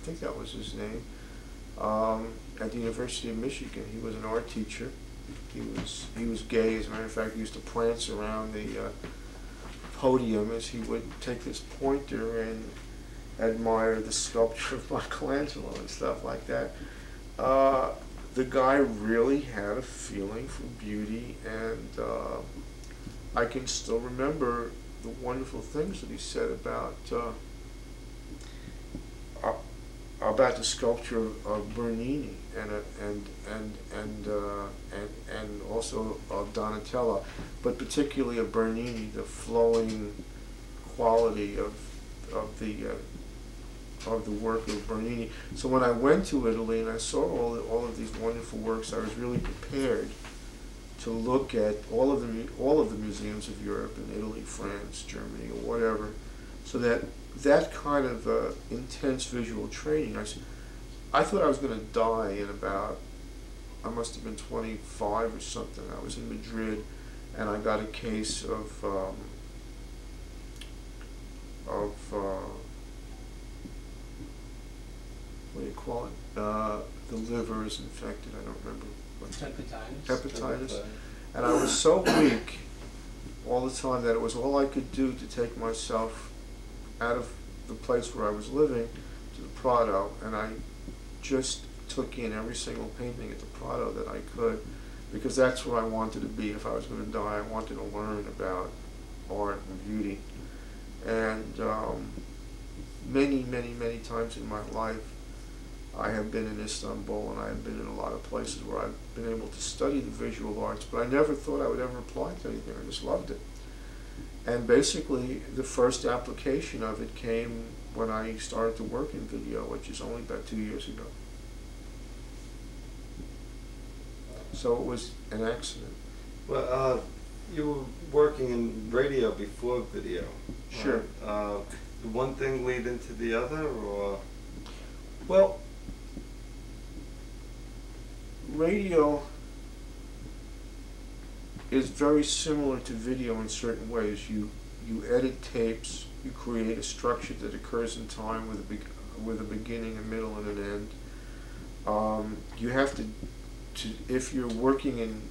think that was his name, at the University of Michigan. He was an art teacher. He was gay. As a matter of fact, he used to prance around the podium as he would take this pointer and admire the sculpture of Michelangelo and stuff like that. The guy really had a feeling for beauty, and I can still remember the wonderful things that he said about the sculpture of Bernini and also of Donatello, but particularly of Bernini, the flowing quality of the work of Bernini. So when I went to Italy and I saw all of these wonderful works, I was really prepared to look at all of the museums of Europe, in Italy, France, Germany, or whatever, so that kind of intense visual training. I thought I was going to die in about, I must have been 25 or something. I was in Madrid, and I got a case of what do you call it? The liver is infected. I don't remember. Hepatitis. And I was so weak all the time that it was all I could do to take myself out of the place where I was living to the Prado, and I just took in every single painting at the Prado that I could, because that's where I wanted to be. If I was going to die, I wanted to learn about art and beauty. And many, many, many times in my life, I have been in Istanbul, and I have been in a lot of places where I've been able to study the visual arts, but I never thought I would ever apply it to anything. I just loved it. And basically, the first application of it came when I started to work in video, which is only about 2 years ago. So it was an accident. Well, you were working in radio before video. Sure. Right? Did one thing lead into the other, or? Well, radio is very similar to video in certain ways. You edit tapes, you create a structure that occurs in time with a beginning, a middle, and an end. You have to, if you're working in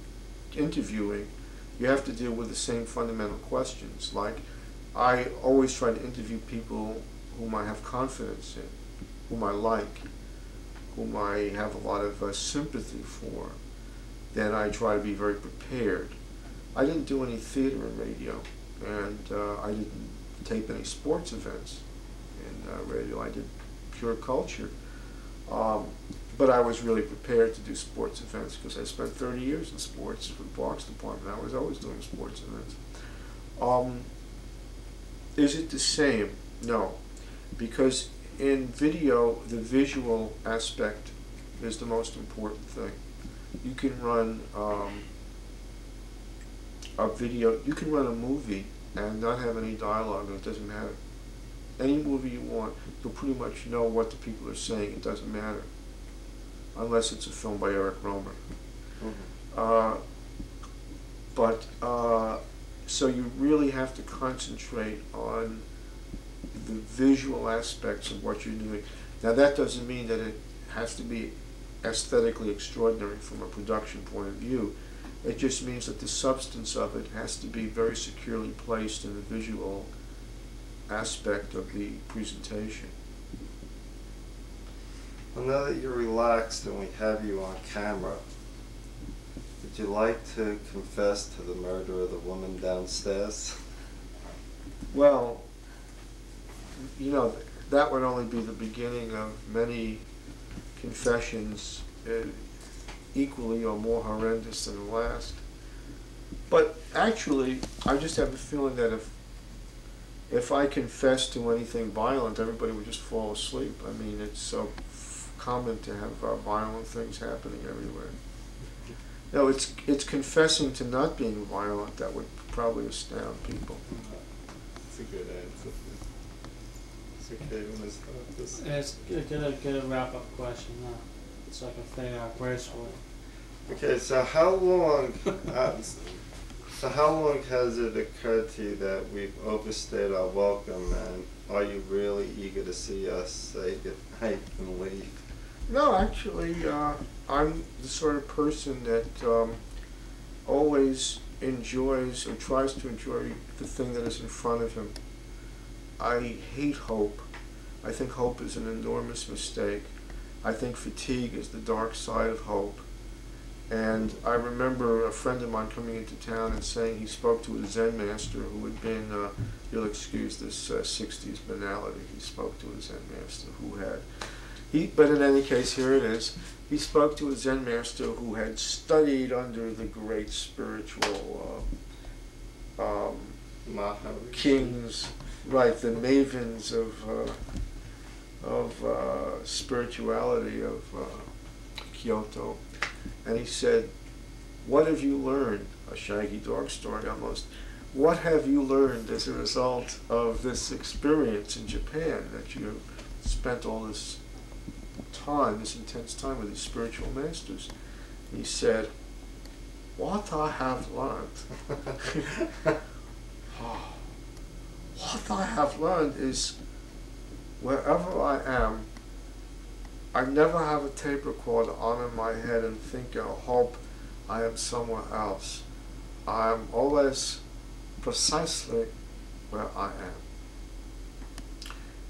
interviewing, you have to deal with the same fundamental questions. Like, I always try to interview people whom I have confidence in, whom I like, whom I have a lot of sympathy for. Then I try to be very prepared. I didn't do any theater in radio, and I didn't tape any sports events in radio. I did pure culture. But I was really prepared to do sports events because I spent 30 years in sports for the Parks Department. I was always doing sports events. Is it the same? No, because in video, the visual aspect is the most important thing. You can run a video, you can run a movie and not have any dialogue, and it doesn't matter. Any movie you want, you'll pretty much know what the people are saying, it doesn't matter. Unless it's a film by Eric Romer. Mm-hmm. So you really have to concentrate on the visual aspects of what you're doing. Now that doesn't mean that it has to be aesthetically extraordinary from a production point of view. It just means that the substance of it has to be very securely placed in the visual aspect of the presentation. Well, now that you're relaxed and we have you on camera, would you like to confess to the murder of the woman downstairs? Well, you know, that would only be the beginning of many confessions, equally or more horrendous than the last. But actually, I just have a feeling that if I confessed to anything violent, everybody would just fall asleep. I mean, it's so common to have violent things happening everywhere. No, it's confessing to not being violent that would probably astound people. That's a good answer. It's okay when it's not this. It's get a wrap-up question now, so I can fade out gracefully. Okay, so how long? So how long has it occurred to you that we've overstayed our welcome, and are you really eager to see us say goodnight and leave? No, actually, I'm the sort of person that always enjoys or tries to enjoy the thing that is in front of him. I hate hope. I think hope is an enormous mistake. I think fatigue is the dark side of hope. And I remember a friend of mine coming into town and saying he spoke to a Zen master who had been, you'll excuse this 60s banality, he spoke to a Zen master who had, but in any case, here it is. He spoke to a Zen master who had studied under the great spiritual kings, right, the mavens of spirituality of Kyoto. And he said, what have you learned? A shaggy dog story almost. What have you learned as a result of this experience in Japan, that you spent all this time, this intense time with these spiritual masters? He said, what I have learned, what I have learned is wherever I am, I never have a tape recorder on in my head and think or hope I am somewhere else. I am always precisely where I am.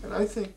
And I think